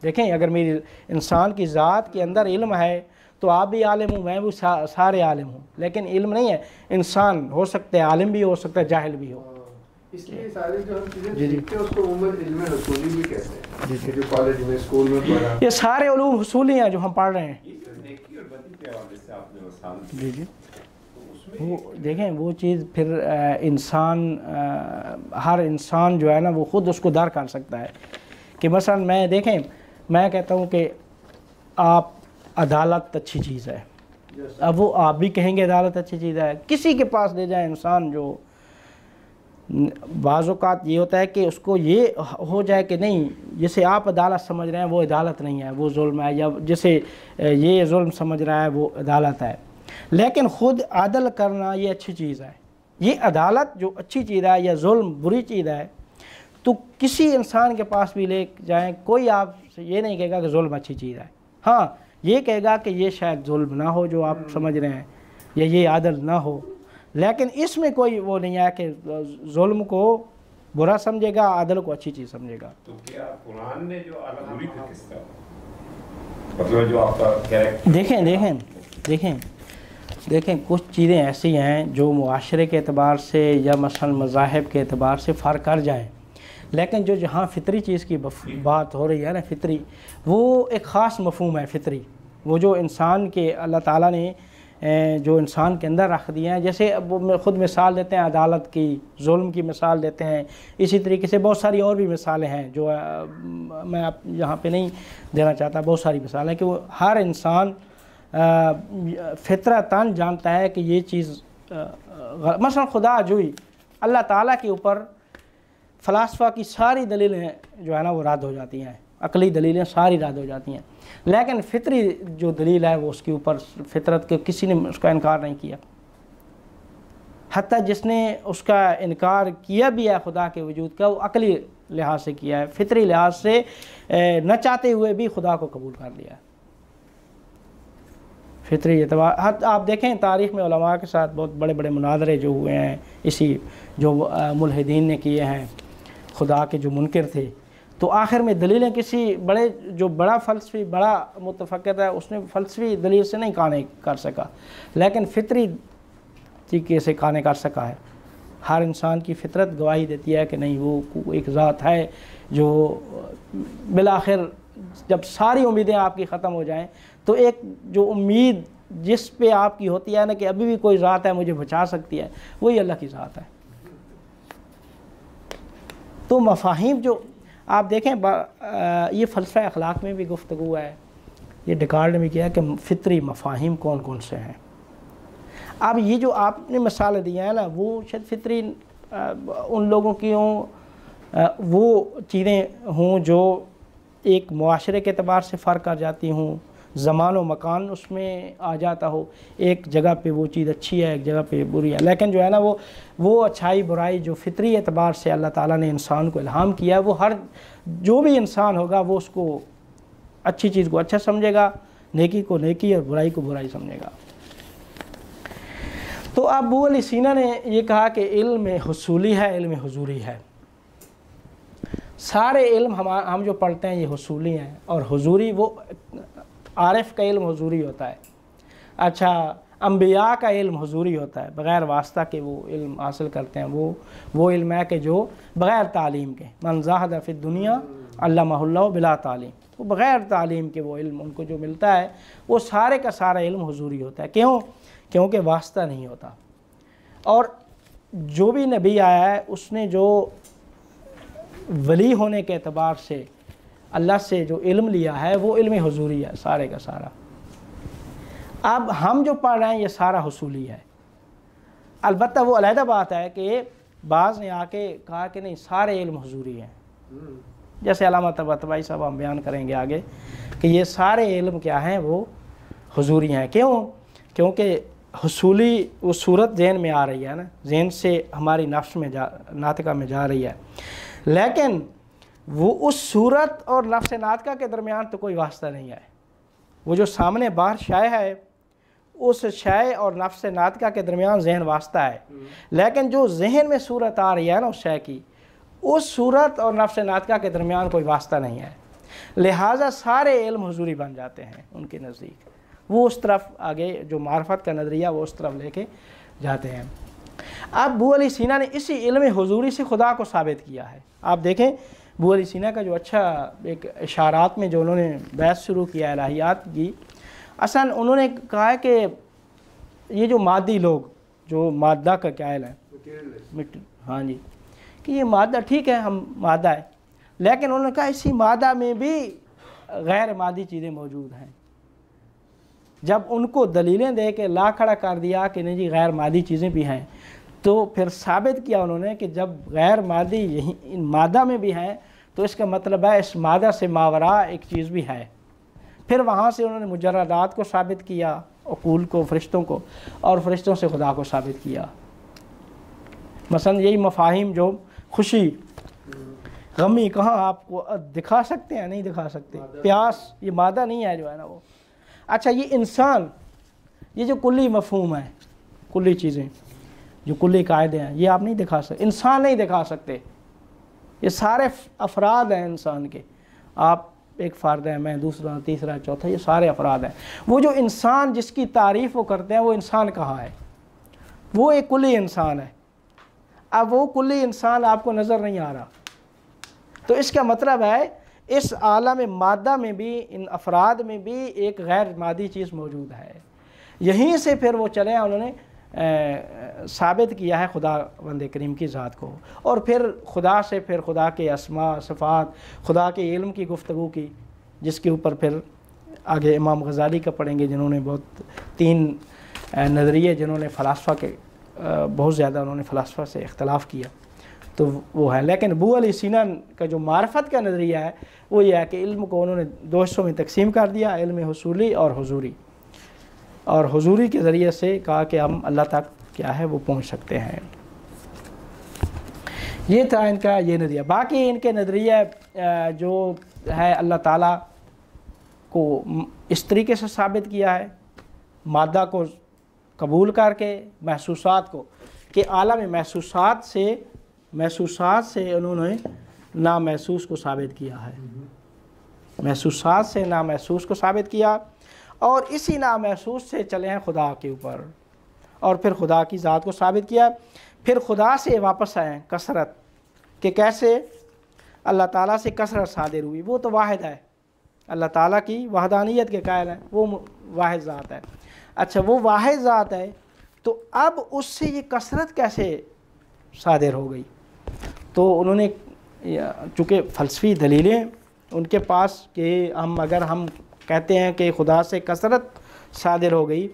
دیکھیں اگر میری انسان کی ذات کے اندر علم ہے تو آپ بھی عالم ہوں، میں بھی سارے عالم ہوں، لیکن علم نہیں ہے، انسان ہو سکتا ہے عالم بھی ہو سکتا ہے جاہل بھی ہو. اس لیے سارے جو ہم چیزیں سیکھتے ہیں اس کو عموماً علم حصولی بھی کہتے ہیں، جو کالج میں اسکول میں پڑھا. یہ سارے علوم حصولی ہیں جو ہم پڑھ رہے ہیں. جی جی وہ دیکھیں وہ چیز پھر انسان ہر انسان جو ہے نا وہ خود اس کو در کر سکتا ہے کہ مثلا میں کہتا ہوں کہ آپ عدالت اچھی چیز ہے، اب وہ آپ بھی کہیں گے عدالت اچھی چیز ہے. کسی کے پاس لے جائیں انسان، جو بعض اوقات یہ ہوتا ہے کہ اس کو یہ ہو جائے کہ نہیں جسے آپ عدالت سمجھ رہے ہیں وہ عدالت نہیں ہے، وہ ظلم ہے، یا جسے یہ ظلم سمجھ رہا ہے وہ عدالت ہے. لیکن خود عدل کرنا یہ اچھی چیز ہے. یہ عدالت جو اچھی چیز ہے یا ظلم بری چیز ہے، تو کسی انسان کے پاس بھی لے جائیں کوئی آپ سے یہ نہیں کہے گا کہ ظلم اچھی چیز ہے. ہاں یہ کہے گا کہ یہ شاید ظلم نہ ہو جو آپ سمجھ رہے ہیں، یا یہ عدل نہ ہو، لیکن اس میں کوئی وہ نہیں ہے کہ ظلم کو برا سمجھے گا، عدل کو اچھی چیز سمجھے گا. تو کیا قرآن نے جو الحوری کا کس طرح مطلب جو آپ کا کیریکٹر دیکھیں کچھ چیزیں ایسی ہیں جو معاشرے کے اعتبار سے یا مثلا مذاہب کے اعتبار سے فرق کر جائیں، لیکن جو جہاں فطری چیز کی بات ہو رہی ہے نا، فطری وہ ایک خاص مفہوم ہے. فطری وہ جو انسان کے اللہ تعالیٰ نے جو انسان کے اندر رکھ دیے ہیں، جیسے اب وہ خود مثال دیتے ہیں عدالت کی، ظلم کی مثال دیتے ہیں، اسی طریقے سے بہت ساری اور بھی مثالیں ہیں جو میں اب یہاں پہ نہیں دینا چاہتا. بہت ساری مثالیں ہیں کہ وہ ہر انسان فطرتاً جانتا ہے کہ یہ چیز مثلا خدا جوئی، اللہ تعالیٰ کے اوپر فلاسفہ کی ساری دلیلیں جو ہے نا وہ رد ہو جاتی ہیں، عقلی دلیلیں ساری رد ہو جاتی ہیں، لیکن فطری جو دلیل ہے وہ اس کے اوپر فطرت کے کسی نے اس کا انکار نہیں کیا. حتیٰ جس نے اس کا انکار کیا بھی ہے خدا کے وجود کا، وہ عقلی لحاظ سے کیا ہے، فطری لحاظ سے نہ چاہتے ہوئے بھی خدا کو قبول کر لیا ہے. فطری اعتبار آپ دیکھیں تاریخ میں علماء کے ساتھ بہت بڑے بڑے مناظرے جو ہوئے ہیں، اسی جو ملحدین نے کیے ہیں، خدا کے جو منکر تھے، تو آخر میں دلیلیں کسی جو بڑا فلسفی بڑا متفکر ہے اس نے فلسفی دلیل سے نہیں قانع کر سکا، لیکن فطری طریقے سے قانع کر سکا ہے. ہر انسان کی فطرت گواہی دیتی ہے کہ نہیں وہ ایک ذات ہے جو بالآخر جب ساری امیدیں آپ کی ختم ہو جائیں تو ایک جو امید جس پہ آپ کی ہوتی ہے نا کہ ابھی بھی کوئی ذات ہے مجھے بچا سکتی ہے، وہی اللہ کی ذات ہے. تو مفاہیم جو آپ دیکھیں یہ فلسفہ اخلاق میں بھی گفتگو ہے، یہ ڈیکارٹ نے بھی کیا کہ فطری مفاہیم کون کون سے ہیں. اب یہ جو آپ نے مثالیں دی ہیں نا وہ شاید فطری ان لوگوں کی ہوں، وہ چیزیں ہوں جو ایک معاشرے کے اعتبار سے فرق کر جاتی ہوں، زمان و مکان اس میں آ جاتا ہو، ایک جگہ پہ وہ چیز اچھی ہے ایک جگہ پہ بری ہے، لیکن جو ہے نا وہ اچھائی برائی جو فطری اعتبار سے اللہ تعالیٰ نے انسان کو الہام کیا ہے، وہ ہر جو بھی انسان ہوگا وہ اس کو اچھی چیز کو اچھا سمجھے گا، نیکی کو نیکی اور برائی کو برائی سمجھے گا. تو ابو علی سینا نے یہ کہا کہ علم حصولی ہے، علم حضوری ہے. سارے علم ہم جو پڑھتے ہیں یہ حصولی ہیں، اور حضوری وہ عارف کا علم حضوری ہوتا ہے. اچھا انبیاء کا علم حضوری ہوتا ہے، بغیر واسطہ کے وہ علم حاصل کرتے ہیں، وہ علم ہے کہ جو بغیر تعلیم کے، من زاہد فی الدنیا علمہ اللہ بلا تعلیم، وہ بغیر تعلیم کے وہ علم ان کو جو ملتا ہے وہ سارے کا سارا علم حضوری ہوتا ہے. کیونکہ واسطہ نہیں ہوتا. اور جو بھی نبی آیا ہے اس نے جو ولی ہونے کے اعتبار سے اللہ سے جو علم لیا ہے وہ علم حضوری ہے سارے کا سارا. اب ہم جو پڑھ رہے ہیں یہ سارا حصولی ہے. البتہ وہ علیحدہ بات ہے کہ بعض نے آ کے کہا کہ نہیں سارے علم حضوری ہیں، جیسے علامہ طباطبائی صاحب ہم بیان کریں گے آگے کہ یہ سارے علم کیا ہیں وہ حضوری ہیں. کیونکہ حصولی وہ صورت ذہن میں آ رہی ہے نا، ذہن سے ہماری نفس میں ناطقہ میں جا رہی ہے، لیکن وہ اس صورت اور نفس ناطقہ کے درمیان تو کوئی واسطہ نہیں ہے. وہ جو سامنے باہر شے ہے اس شے اور نفس ناطقہ کے درمیان ذہن واسطہ ہے، لیکن جو ذہن میں صورت آ رہی ہے نا اس شے کی، اس صورت اور نفس ناطقہ کے درمیان کوئی واسطہ نہیں ہے. لہٰذا سارے علم حضوری بن جاتے ہیں ان کے نزدیک، وہ اس طرف آگے جو معرفت کا نظریہ وہ اس طرف لے کے جاتے ہیں۔ اب ابو علی سینا نے اسی علم حضوری سے خدا کو ثابت کیا ہے۔ آپ دیکھیں ابو علی سینا کا جو اچھا ایک اشارات میں جو انہوں نے بحث شروع کیا الہیات کی، اصلاً انہوں نے کہا ہے کہ یہ جو مادی لوگ جو مادہ کا قائل ہیں، ہاں جی، کہ یہ مادہ ٹھیک ہے، ہم مادہ ہے، لیکن انہوں نے کہا اسی مادہ میں بھی غیر مادی چیزیں موجود ہیں۔ جب ان کو دلیلیں دے کے لا کھڑا کر دیا کہ نہیں جی غیر مادی چیزیں بھی ہیں، تو پھر ثابت کیا انہوں نے کہ جب غیر مادی یہی مادہ میں بھی ہیں تو اس کا مطلب ہے اس مادہ سے ماوراء ایک چیز بھی ہے۔ پھر وہاں سے انہوں نے مجردات کو ثابت کیا، عقول کو، فرشتوں کو، اور فرشتوں سے خدا کو ثابت کیا۔ مثلا یہی مفاہیم جو خوشی، غمی کہاں آپ کو دکھا سکتے ہیں؟ نہیں دکھا سکتے۔ پیاس یہ مادہ نہیں ہے جو ہے نا وہ۔ اچھا یہ انسان، یہ جو کلی مفہوم ہے، کلی چیزیں جو کلی قاعدے ہیں، یہ آپ نہیں دکھا سکتے، انسان نہیں دکھا سکتے۔ یہ سارے افراد ہیں انسان کے، آپ ایک فرد ہیں، میں دوسرا، تیسرا، چوتھا، یہ سارے افراد ہیں۔ وہ جو انسان جس کی تعریف وہ کرتے ہیں وہ انسان کہاں ہے؟ وہ ایک کلی انسان ہے۔ اب وہ کلی انسان آپ کو نظر نہیں آ رہا، تو اس کا مطلب ہے اس عالم مادہ میں بھی، ان افراد میں بھی ایک غیر مادی چیز موجود ہے۔ یہیں سے پھر وہ چلے ہیں، انہوں نے ثابت کیا ہے خدا بند کریم کی ذات کو، اور پھر خدا سے پھر خدا کے اسماء صفات، خدا کے علم کی گفتگو کی، جس کے اوپر پھر آگے امام غزالی کا پڑھیں گے، جنہوں نے بہت 3 نظریے جنہوں نے فلاسفہ کے بہت زیادہ انہوں نے فلاسفہ سے اختلاف کیا، تو وہ ہے۔ لیکن ابو علی سینا کا جو معرفت کا نظریہ ہے وہ یہ ہے کہ علم کو انہوں نے 2 حصوں میں تقسیم کر دیا، علم حصولی اور حضوری، اور حضوری کے ذریعے سے کہا کہ ہم اللہ تک کیا ہے وہ پہنچ سکتے ہیں۔ یہ تھا ان کا یہ نظریہ۔ باقی ان کے نظریہ جو ہے اللہ تعالیٰ کو اس طریقے سے ثابت کیا ہے، مادہ کو قبول کر کے محسوسات کو، کہ عالم محسوسات سے انہوں نے نامحسوس کو ثابت کیا ہے، محسوسات سے نامحسوس کو ثابت کیا، اور اسی نامحسوس سے چلے ہیں خدا کے اوپر، اور پھر خدا کی ذات کو ثابت کیا۔ پھر خدا سے واپس آئے کثرت، کہ کیسے اللہ تعالیٰ سے کثرت صادر ہوئی، وہ تو واحد ہے، اللہ تعالیٰ کی وحدانیت کے قائل ہیں، وہ واحد ذات ہے۔ اچھا وہ واحد ذات ہے، تو اب اس سے یہ کثرت کیسے صادر ہو گئی؟ تو انہوں نے چونکہ فلسفی دلیلیں ان کے پاس، کہ اگر ہم کہتے ہیں کہ خدا سے کثرت صادر ہو گئی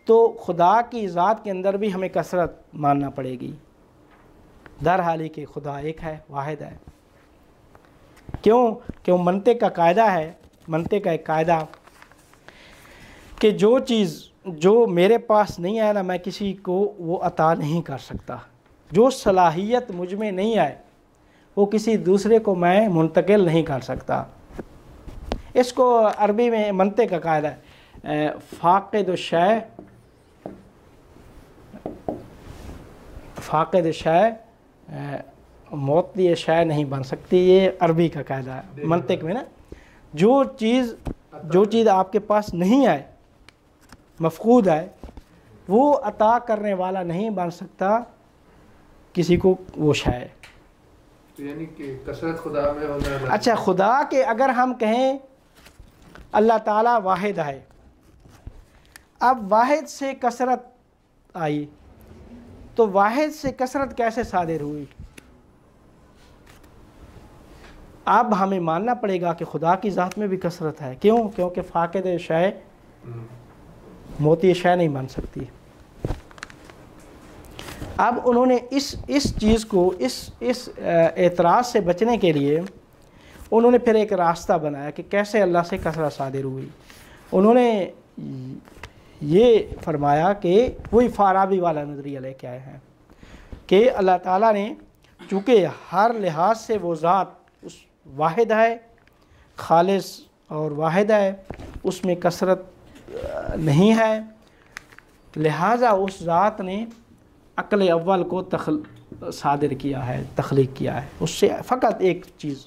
تو خدا کی ذات کے اندر بھی ہمیں کثرت ماننا پڑے گی، در حالی کہ خدا ایک ہے، واحد ہے۔ کیوں منطق کا قاعدہ ہے، منطق کا ایک قاعدہ کہ جو چیز جو میرے پاس نہیں ہے نا، میں کسی کو وہ عطا نہیں کر سکتا۔ جو صلاحیت مجھ میں نہیں آئے وہ کسی دوسرے کو میں منتقل نہیں کر سکتا۔ اس کو عربی میں منطق کا قاعدہ ہے، فاقد الشیء معطی شے نہیں بن سکتی، یہ عربی کا قاعدہ ہے منطق میں نا۔ جو چیز آپ کے پاس نہیں آئے، مفقود ہے، وہ عطا کرنے والا نہیں بن سکتا کسی کو وہ شے۔ یعنی کہ کثرت خدا میں ہونا۔ اچھا خدا کے اگر ہم کہیں اللہ تعالیٰ واحد ہے، اب واحد سے کثرت آئی، تو واحد سے کثرت کیسے صادر ہوئی؟ اب ہمیں ماننا پڑے گا کہ خدا کی ذات میں بھی کثرت ہے۔ کیونکہ فاقد شے موتی شے نہیں بن سکتی۔ اب انہوں نے اس چیز کو اس اعتراض سے بچنے کے لیے انہوں نے پھر ایک راستہ بنایا کہ کیسے اللہ سے کثرت صادر ہوئی۔ انہوں نے یہ فرمایا کہ وہی فارابی والا نظریہ لے کے آئے ہیں کہ اللہ تعالیٰ نے چونکہ ہر لحاظ سے وہ ذات اس واحد ہے، خالص اور واحد ہے، اس میں کثرت نہیں ہے، لہٰذا اس ذات نے عقل اول کو صادر کیا ہے، تخلیق کیا ہے، اس سے فقط ایک چیز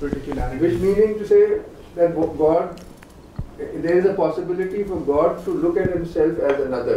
Which meaning to say that God, there is a possibility for God to look at himself as another,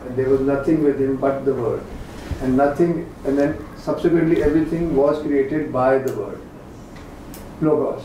and there was nothing with him but the word and nothing, and then subsequently everything was created by the word, logos।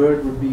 word would be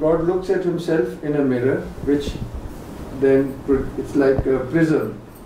God looks at himself in a mirror which then it's like a prism,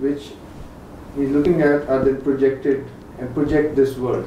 which he's looking at are then projected and project this world।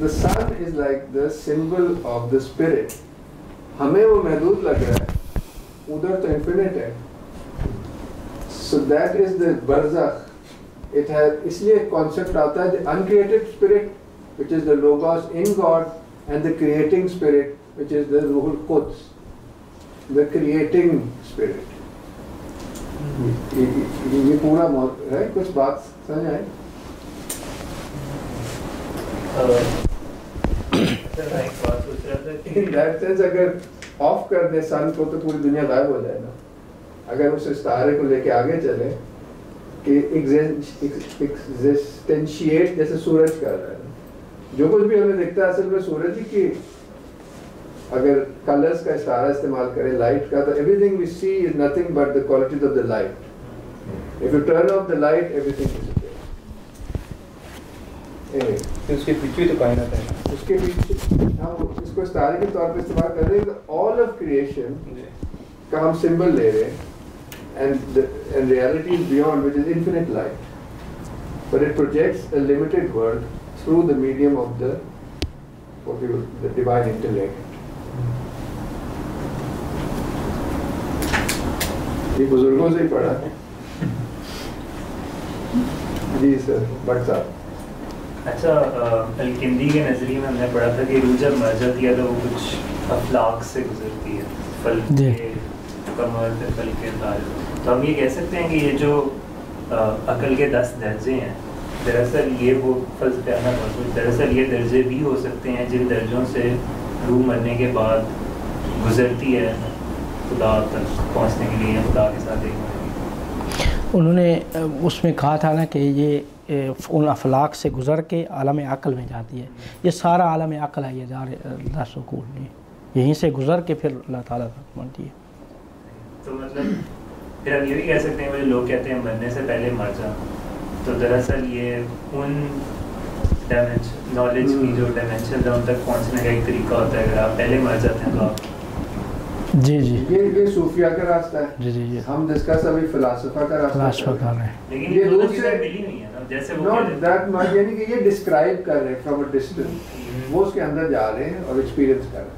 the sun is like the symbol of the spirit. ہمیں وہ محدود لگ رہا ہے, ادھر تو infinite ہے. So that is the barzakh. It has, اس لیے ایک concept آتا ہے the uncreated spirit, which is the logos in God, and the creating spirit, which is the Ruhul Quds, the creating spirit. یہ پورا ہے. کچھ بات سمجھ آئی؟ In that sense, اگر آف کر دیں سن کو تو پوری دنیا غائب ہو جائے نا. اگر اس ستارے کو لے کے آگے چلے کہ ایگزسٹینشیٹ جیسے سورج کر رہا ہے, جو کچھ بھی ہمیں دکھتا ہے اصل میں سورج ہی کی. اگر کلرز کا ستارہ استعمال کریں لائٹ کا, تو everything we see is nothing but the qualities of the light. If you turn off the light everything is اس کے پیچھے تو کائنات ہے, اس کے پیچھے ہم اس کو ستارے کے طور پہ استعمال کر رہے ہیں. آل آف کریشن کا ہم سمبل لے رہے ہیں, and reality is beyond, which is infinite light, but it projects a limited world through the medium of the divine intellect. یہ بزرگوں سے ہی پڑھا ہے. جی سر بٹ صاحب. اچھا, الکندی کے نظریے میں ہم نے پڑھا تھا کہ روح جب مر جاتی ہے تو وہ کچھ افلاق سے گزرتی ہے, پھل کے کمر سے پھل کے دال. تو ہم یہ کہہ سکتے ہیں کہ یہ جو عقل کے 10 درجے ہیں, دراصل یہ وہ فلسفیانہ موضوع, دراصل یہ درجے بھی ہو سکتے ہیں جن درجوں سے روح مرنے کے بعد گزرتی ہے خدا تک پہنچنے کے لیے, خدا کے ساتھ ایک. انہوں نے اس میں کہا تھا نا کہ یہ ان افلاق سے گزر کے عالم عقل میں جاتی ہے. یہ سارا عالم عقل ہے, یہ دار سکون یہیں سے گزر کے پھر اللہ تعالیٰ تک پہنچتی ہے. تو مطلب پھر ہم یہ بھی کہہ سکتے ہیں, لوگ کہتے ہیں مرنے سے پہلے مر جا, تو دراصل یہ ان نالج کی جو ڈائمینشن ہے ان تک پہنچنے کا ایک طریقہ ہوتا ہے. اگر آپ پہلے مر جاتے ہیں تو آپ جی جی یہ صوفیہ کا راستہ ہے. جی جی ہم ڈسکس ابھی فلاسفہ کا راستہ کر رہے ہیں. لیکن یہ دونوں چیزیں ملی نہیں ہے نا, جیسے وہ یعنی کہ یہ ڈسکرائب کر رہے ہیں فرام اے ڈسٹینس, وہ اس کے اندر جا رہے ہیں اور ایکسپیرینس کر رہے ہیں.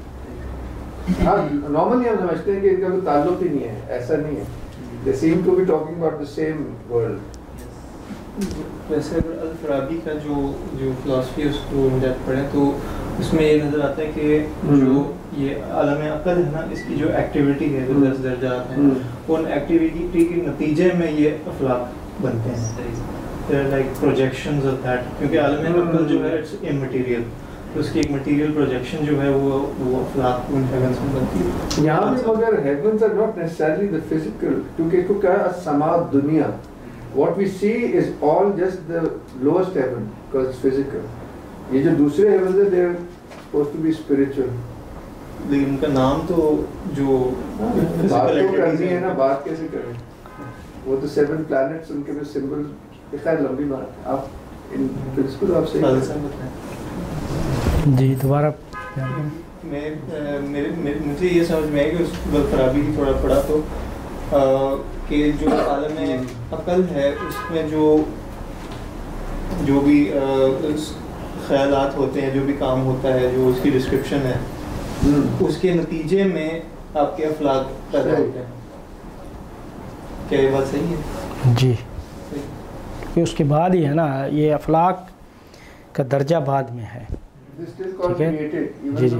ہاں نارملی ہم سمجھتے ہیں کہ ان کا کوئی تعلق ہی نہیں ہے, ایسا نہیں ہے. They seem to be talking about the same world. ویسے اگر الفارابی کا جو فلاسفی اس کو پڑھیں تو اس میں یہ نظر آتا ہے کہ جو یہ عالم عقل ہے نا, اس کی جو ایکٹیویٹی ہے, جو 10 درجات ہیں, ان ایکٹیویٹی کے نتیجے میں یہ افلاق بنتے ہیں, لائک پروجیکشنز آف دیٹ. کیونکہ عالم عقل جو ہے اٹس امٹیریل, تو اس کی ایک مٹیریل پروجیکشن جو ہے وہ افلاق ان ہیونس میں بنتی ہے. یہاں بھی مگر heavens are not necessarily the physical, کیونکہ اس کو کہا السماء دنیا. What we see is all just the lowest heaven because it's physical. یہ جو دوسرے heavens ہیں, they are supposed to be spiritual. لیکن ان کا نام تو جو بات تو کرنی ہے نا, بات کیسے کریں؟ وہ تو 7 planets ان کے بھی سمبل. خیر لمبی بات ہے, آپ ان پرنسپل آپ سے جی دوبارہ. مجھے یہ سمجھ میں آئی کہ اس الفارابی کی تھوڑا پڑھا تو کہ جو عالم عقل ہے اس میں جو بھی خیالات ہوتے ہیں, جو بھی کام ہوتا ہے, جو اس کی ڈسکرپشن ہے, اس کے نتیجے میں آپ کے افلاق پیدا ہوتے ہیں. کیا یہ بات صحیح ہے؟ جی کہ اس کے بعد ہی ہے نا, یہ افلاق کا درجہ بعد میں ہے. ٹھیک ہے جی جی جی.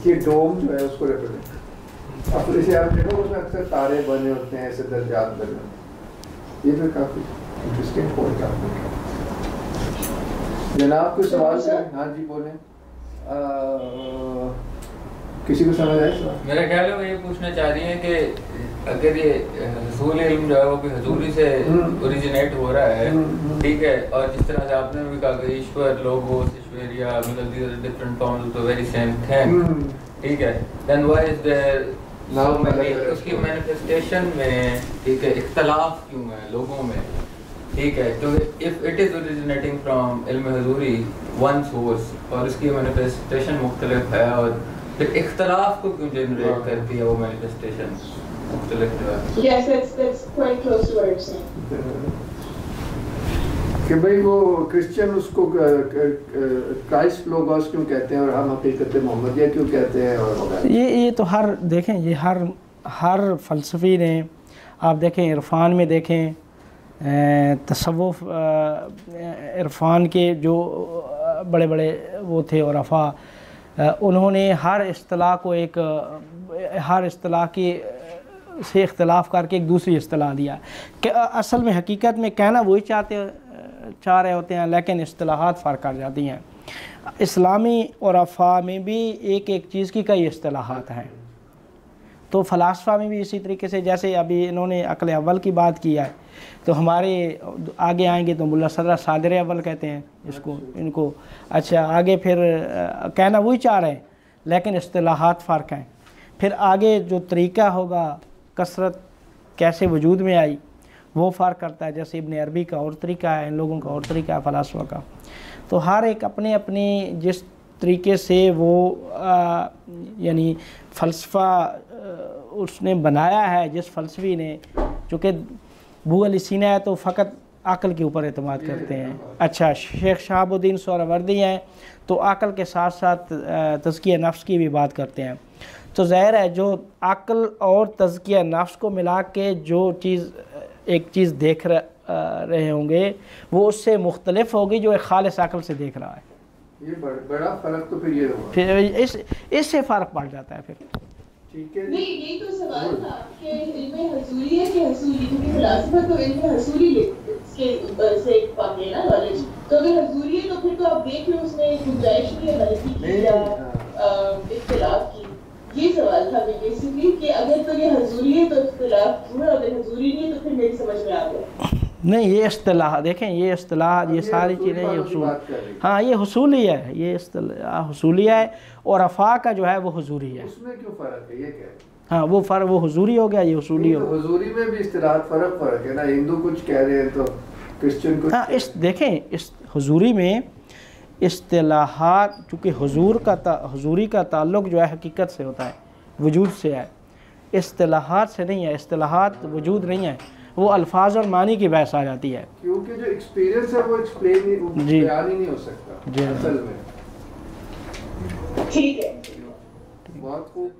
یہ ڈوم جو ہے اس کو ریپرزینٹ, اب اسے آپ دیکھو اس میں اکثر تارے بنے ہوتے ہیں, ایسے درجات بنے ہوتے ہیں. یہ بھی کافی انٹرسٹنگ پوائنٹ آپ نے. جناب کوئی سوال کریں؟ ہاں جی بولیں. کسی کو سمجھ آئے سوال؟ میرا خیال ہے وہ یہ پوچھنا چاہ رہی ہیں کہ اگر یہ حصول علم جو ہے وہ حضوری سے اوریجنیٹ ہو رہا ہے, ٹھیک ہے, اور جس طرح سے آپ نے بھی کہا کہ ایشور, لوگوس, ایشوریا, مطلب these are different forms of the very same thing, ٹھیک ہے, then why is there so many, اس کی مینیفیسٹیشن میں, ٹھیک ہے, اختلاف کیوں ہے لوگوں میں, ٹھیک ہے, کیونکہ if it is originating from علم حضوری ون سورس اور اس کی مینیفیسٹیشن مختلف ہے, اور پھر اختلاف کو کیوں جنریٹ کرتی ہے وہ مینیفیسٹیشن مختلف جو ہے. Yes, that's quite close to what you're saying. کہ بھئی وہ کرسچن اس کو کرائسٹ لوگوس کیوں کہتے ہیں اور ہم حقیقت محمدیہ کیوں کہتے ہیں اور یہ تو ہر دیکھیں یہ ہر فلسفی نے آپ دیکھیں عرفان میں دیکھیں تصوف عرفان کے جو بڑے بڑے وہ تھے عرفاء انہوں نے ہر اصطلاح کو ہر اصطلاح کی سے اختلاف کر کے ایک دوسری اصطلاح دیا کہ اصل میں حقیقت میں کہنا وہی چاہ رہے ہوتے ہیں لیکن اصطلاحات فرق کر جاتی ہیں. اسلامی عرفاء میں بھی ایک ایک چیز کی کئی اصطلاحات ہیں. تو فلاسفہ میں بھی اسی طریقے سے جیسے ابھی انہوں نے عقل اول کی بات کی ہے تو ہمارے آگے آئیں گے تو ملا صادر اول کہتے ہیں اس کو ان کو. اچھا آگے پھر کہنا وہی چاہ رہے ہیں لیکن اصطلاحات فرق ہیں. پھر آگے جو طریقہ ہوگا کثرت کیسے وجود میں آئی وہ فرق کرتا ہے. جیسے ابن عربی کا اور طریقہ ہے ان لوگوں کا اور طریقہ ہے فلاسفہ کا. تو ہر ایک اپنے اپنی جس طریقے سے وہ یعنی فلسفہ اس نے بنایا ہے جس فلسفی نے چونکہ ابو علی سینا ہے تو فقط عقل کے اوپر اعتماد کرتے ہیں. اچھا شیخ شہاب الدین سہروردی ہیں تو عقل کے ساتھ ساتھ تزکیہ نفس کی بھی بات کرتے ہیں. تو ظاہر ہے جو عقل اور تزکیہ نفس کو ملا کے جو ایک چیز دیکھ رہے ہوں گے وہ اس سے مختلف ہوگی جو ایک خالص عقل سے دیکھ رہا ہے. یہ بڑا فرق تو پھر یہ ہوا پھر اس سے فرق پڑ جاتا ہے. پھر ٹھیک ہے نہیں یہی تو سوال تھا کہ علم حصولی ہے کہ حصولی کیونکہ فلاسفہ تو علم حصولی سے پاتے ہیں نا نالج. تو اگر حضوری ہے تو پھر تو آپ دیکھ لیں اس میں گنجائش نہیں ہے غلطی کی یا اختلاف کی. یہ سوال تھا بیسیکلی کہ اگر تو یہ حضوری ہے تو اختلاف ہوا اگر حضوری نہیں ہے تو پھر میری سمجھ میں آ گیا. نہیں یہ اصطلاح دیکھیں یہ اصطلاح یہ ساری چیزیں یہ حصول ہاں یہ حصولی ہے یہ اصطلاح حصولی ہے اور عرفاء کا جو ہے وہ حضوری ہے. اس میں کیوں فرق ہے یہ کہہ رہے ہیں ہاں وہ فرق وہ حضوری ہو گیا یہ حصولی ہو گیا. حضوری میں بھی اصطلاحات فرق ہے نا. ہندو کچھ کہہ رہے ہیں تو کرسچن کچھ. ہاں دیکھیں اس حضوری میں اصطلاحات چونکہ حضوری کا تعلق جو ہے حقیقت سے ہوتا ہے وجود سے ہے اصطلاحات سے نہیں ہے. اصطلاحات وجود نہیں ہے وہ الفاظ اور معنی کی بحث آ جاتی ہے کیونکہ جو ایکسپیرینس ہے وہ ایکسپلین بیان ہی نہیں ہو سکتا اصل میں. ٹھیک ہے بہت خوب.